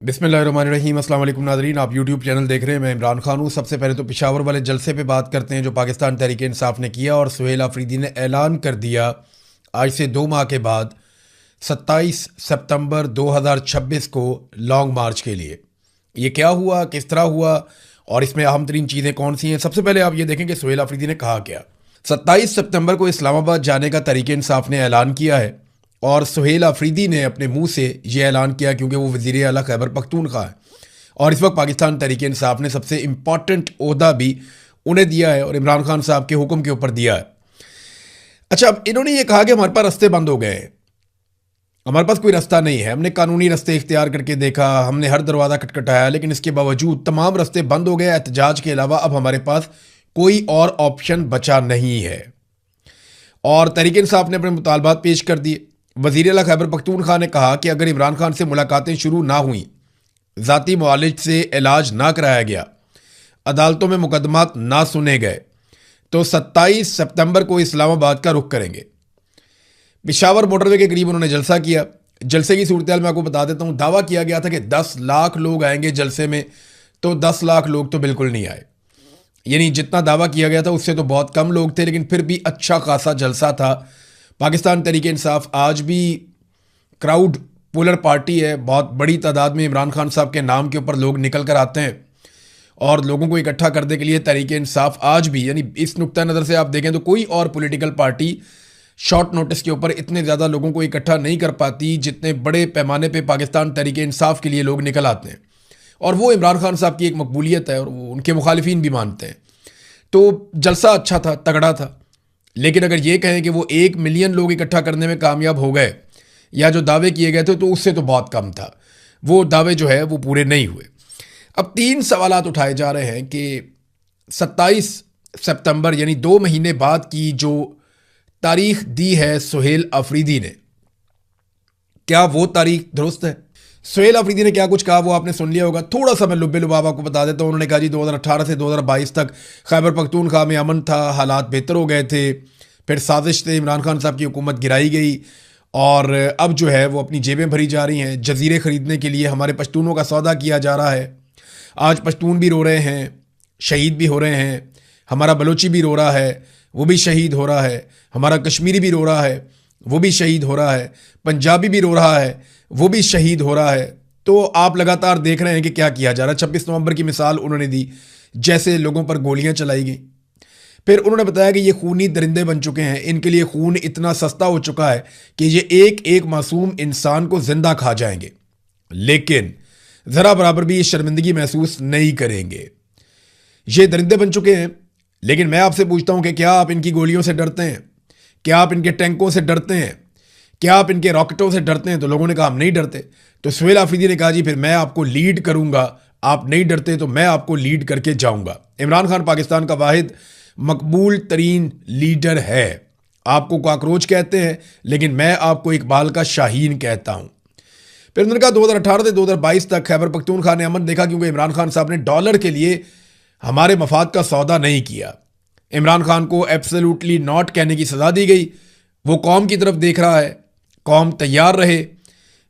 बिस्मिल्लाहिर्रहमानिर्रहीम। अस्सलाम वालेकुम नाज़रीन, आप यूट्यूब चैनल देख रहे हैं। मैं इमरान खान हूँ। सबसे पहले तो पेशावर वाले जलसे पे बात करते हैं जो पाकिस्तान तहरीक इंसाफ ने किया और सुहेल आफरीदी ने ऐलान कर दिया आज से 2 माह के बाद 27 सितंबर 2026 को लॉन्ग मार्च के लिए। ये क्या हुआ, किस तरह हुआ और इसमें अहम तरीन चीज़ें कौन सी हैं। सबसे पहले आप ये देखें कि सुहेल आफरीदी ने कहा क्या। 27 सितंबर को इस्लामाबाद जाने का तहरीक इंसाफ ने ऐलान किया है और सुहेल आफरीदी ने अपने मुंह से ये ऐलान किया क्योंकि वो वज़ीर आला खैबर पख्तूनख्वा है और इस वक्त पाकिस्तान तहरीक इंसाफ ने सबसे इम्पॉर्टेंट ओहदा भी उन्हें दिया है और इमरान खान साहब के हुक्म के ऊपर दिया है। अच्छा, अब इन्होंने ये कहा कि हमारे पास रास्ते बंद हो गए हैं, हमारे पास कोई रास्ता नहीं है, हमने कानूनी रास्ते इख्तियार करके देखा, हमने हर दरवाज़ा खटखटाया, लेकिन इसके बावजूद तमाम रास्ते बंद हो गए। एहतजाज के अलावा अब हमारे पास कोई और ऑप्शन बचा नहीं है और तहरीक इंसाफ ने अपने मुतालबात पेश कर दिए। वज़ीर आला खैबर पख्तूनख्वा ने कहा कि अगर इमरान खान से मुलाकातें शुरू ना हुई, ज़ाती मुआलिज से इलाज ना कराया गया, अदालतों में मुकदमात ना सुने गए, तो 27 सितंबर को इस्लामाबाद का रुख करेंगे। पेशावर मोटरवे के करीब उन्होंने जलसा किया। जलसे की सूरत मैं आपको बता देता हूँ। दावा किया गया था कि 10 लाख लोग आएंगे जलसे में, तो 10 लाख लोग तो बिल्कुल नहीं आए। यानी जितना दावा किया गया था उससे तो बहुत कम लोग थे, लेकिन फिर भी अच्छा खासा जलसा था। पाकिस्तान तहरीक इंसाफ आज भी क्राउड पुलर पार्टी है। बहुत बड़ी तादाद में इमरान खान साहब के नाम के ऊपर लोग निकल कर आते हैं और लोगों को इकट्ठा करने के लिए तहरीक इंसाफ आज भी, यानी इस नुक्ता नज़र से आप देखें तो कोई और पॉलिटिकल पार्टी शॉर्ट नोटिस के ऊपर इतने ज़्यादा लोगों को इकट्ठा नहीं कर पाती जितने बड़े पैमाने पे पाकिस्तान तहरीक इंसाफ के लिए लोग निकल आते हैं। और वो इमरान खान साहब की एक मकबूलियत है और वो उनके मुखालिफिन भी मानते हैं। तो जलसा अच्छा था, तगड़ा था, लेकिन अगर ये कहें कि वो 1 मिलियन लोग इकट्ठा करने में कामयाब हो गए या जो दावे किए गए थे तो उससे तो बहुत कम था। वो दावे जो है वो पूरे नहीं हुए। अब 3 सवालात उठाए जा रहे हैं कि 27 सितंबर यानी 2 महीने बाद की जो तारीख दी है सुहेल आफरीदी ने, क्या वो तारीख दुरुस्त है? सुहेल आफरीदी ने क्या कुछ कहा वो आपने सुन लिया होगा। थोड़ा सा मैं लुब्बे लुबाब आपको बता देता हूँ। उन्होंने कहा जी 2018 से 2022 तक खैबर पख्तूनख्वा में अमन था, हालात बेहतर हो गए थे, फिर साजिश से इमरान खान साहब की हुकूमत गिराई गई और अब जो है वो अपनी जेबें भरी जा रही हैं। जजीरे ख़रीदने के लिए हमारे पश्तूनों का सौदा किया जा रहा है। आज पश्तून भी रो रहे हैं, शहीद भी हो रहे हैं, हमारा बलोची भी रो रहा है, वो भी शहीद हो रहा है, हमारा कश्मीरी भी रो रहा है, वो भी शहीद हो रहा है, पंजाबी भी रो रहा है, वो भी शहीद हो रहा है। तो आप लगातार देख रहे हैं कि क्या किया जा रहा है। 26 नवंबर की मिसाल उन्होंने दी, जैसे लोगों पर गोलियां चलाई गई। फिर उन्होंने बताया कि ये खूनी दरिंदे बन चुके हैं, इनके लिए खून इतना सस्ता हो चुका है कि ये एक एक मासूम इंसान को जिंदा खा जाएंगे, लेकिन ज़रा बराबर भी ये शर्मिंदगी महसूस नहीं करेंगे। ये दरिंदे बन चुके हैं, लेकिन मैं आपसे पूछता हूं कि क्या आप इनकी गोलियों से डरते हैं? क्या आप इनके टैंकों से डरते हैं? क्या आप इनके रॉकेटों से डरते हैं? तो लोगों ने कहा हम नहीं डरते। तो सुहेल आफरीदी ने कहा जी फिर मैं आपको लीड करूंगा, आप नहीं डरते तो मैं आपको लीड करके जाऊंगा। इमरान खान पाकिस्तान का वाहिद मकबूल तरीन लीडर है। आपको कॉकरोच कहते हैं, लेकिन मैं आपको इकबाल का शाहीन कहता हूं। फिर उन्होंने कहा 2018 से 2022 तक खैबर पख्तूनख्वा ने अमन देखा क्योंकि इमरान खान साहब ने डॉलर के लिए हमारे मफाद का सौदा नहीं किया। इमरान खान को एब्सोल्युटली नॉट कहने की सजा दी गई। वो कौम की तरफ देख रहा है, कौम तैयार रहे।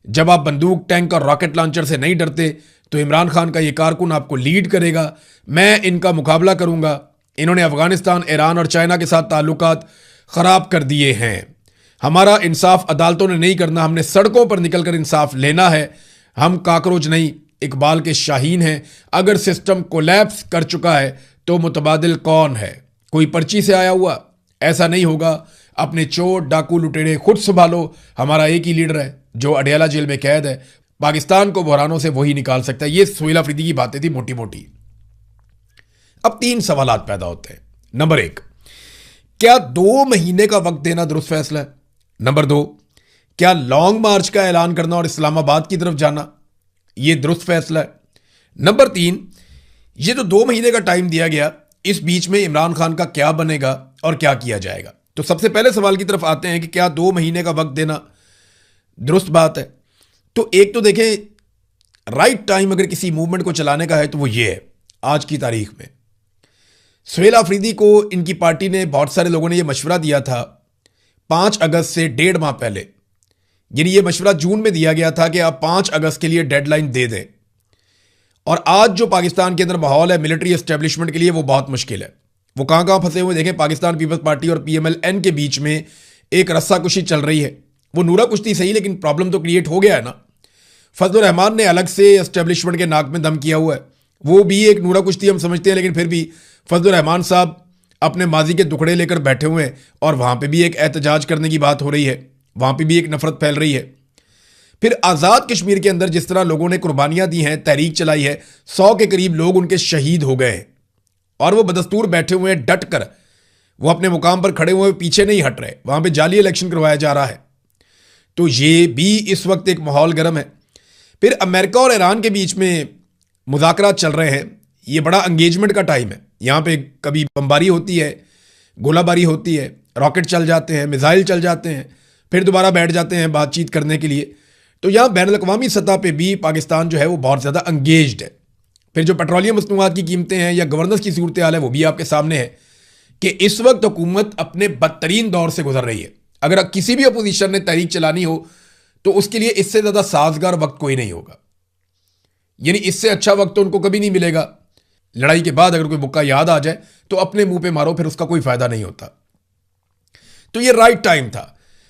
जब आप बंदूक, टैंक और रॉकेट लॉन्चर से नहीं डरते तो इमरान खान का ये कारकुन आपको लीड करेगा, मैं इनका मुकाबला करूंगा। इन्होंने अफगानिस्तान, ईरान और चाइना के साथ ताल्लुकात ख़राब कर दिए हैं। हमारा इंसाफ अदालतों ने नहीं करना, हमने सड़कों पर निकलकर इंसाफ लेना है। हम काकरोच नहीं, इकबाल के शाहीन हैं। अगर सिस्टम कोलैप्स कर चुका है तो मुतबादिल कौन है? कोई पर्ची से आया हुआ? ऐसा नहीं होगा। अपने चोर, डाकू, लुटेरे खुद संभालो। हमारा एक ही लीडर है जो अडयाला जेल में कैद है। पाकिस्तान को बहरानों से वही निकाल सकता है। ये सुहेल आफरीदी की बातें थी मोटी मोटी। अब 3 सवालात पैदा होते हैं। नंबर 1, क्या 2 महीने का वक्त देना दुरुस्त फैसला है? नंबर 2, क्या लॉन्ग मार्च का ऐलान करना और इस्लामाबाद की तरफ जाना यह दुरुस्त फैसला है? नंबर 3, ये जो 2 महीने का टाइम दिया गया, इस बीच में इमरान खान का क्या बनेगा और क्या किया जाएगा? तो सबसे पहले सवाल की तरफ आते हैं कि क्या 2 महीने का वक्त देना दुरुस्त बात है? तो एक तो देखें, राइट टाइम अगर किसी मूवमेंट को चलाने का है तो वो ये है आज की तारीख में। सुहेल आफरीदी को इनकी पार्टी ने, बहुत सारे लोगों ने यह मशवरा दिया था 5 अगस्त से 1.5 माह पहले, यानी ये मशवरा जून में दिया गया था कि आप 5 अगस्त के लिए डेडलाइन दे दें। और आज जो पाकिस्तान के अंदर माहौल है मिलिट्री एस्टेब्लिशमेंट के लिए वो बहुत मुश्किल है। वो कहाँ फंसे हुए देखें, पाकिस्तान पीपल्स पार्टी और PMLN के बीच में एक रस्साकुशी चल रही है। वो नूरा कुश्ती सही, लेकिन प्रॉब्लम तो क्रिएट हो गया है ना। फजलुर रहमान ने अलग से एस्टेब्लिशमेंट के नाक में दम किया हुआ है, वो भी एक नूरा कुश्ती हम समझते हैं, लेकिन फिर भी फजलुर रहमान साहब अपने माजी के टुकड़े लेकर बैठे हुए हैं और वहां पे भी एक एहतजाज करने की बात हो रही है, वहां पे भी एक नफरत फैल रही है। फिर आज़ाद कश्मीर के अंदर जिस तरह लोगों ने कुर्बानियां दी हैं, तहरीक चलाई है, 100 के करीब लोग उनके शहीद हो गए हैं और वो बदस्तूर बैठे हुए हैं डट कर, वो अपने मुकाम पर खड़े हुए पीछे नहीं हट रहे। वहां पे जाली इलेक्शन करवाया जा रहा है, तो ये भी इस वक्त एक माहौल गर्म है। फिर अमेरिका और ईरान के बीच में मुज़ाकरात चल रहे हैं, ये बड़ा एंगेजमेंट का टाइम है। यहाँ पे कभी बमबारी होती है, गोलाबारी होती है, रॉकेट चल जाते हैं, मिसाइल चल जाते हैं, फिर दोबारा बैठ जाते हैं बातचीत करने के लिए। तो यहाँ बैन अवी सतह पे भी पाकिस्तान जो है वो बहुत ज़्यादा एंगेज्ड है। फिर जो पेट्रोलियम मसनूआत की कीमतें हैं या गवर्नेंस की सूरत हाल है वो भी आपके सामने है कि इस वक्त हुकूमत अपने बदतरीन दौर से गुजर रही है। अगर किसी भी अपोजिशन ने तहरीक चलानी हो तो उसके लिए इससे ज़्यादा साजगार वक्त कोई नहीं होगा, यानी इससे अच्छा वक्त तो उनको कभी नहीं मिलेगा। लड़ाई के बाद अगर कोई मुक्का याद आ जाए तो अपने मुंह पे मारो, फिर उसका कोई फायदा नहीं होता। तो ये राइट टाइम था।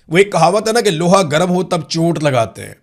वो एक कहावत है ना कि लोहा गर्म हो तब चोट लगाते हैं,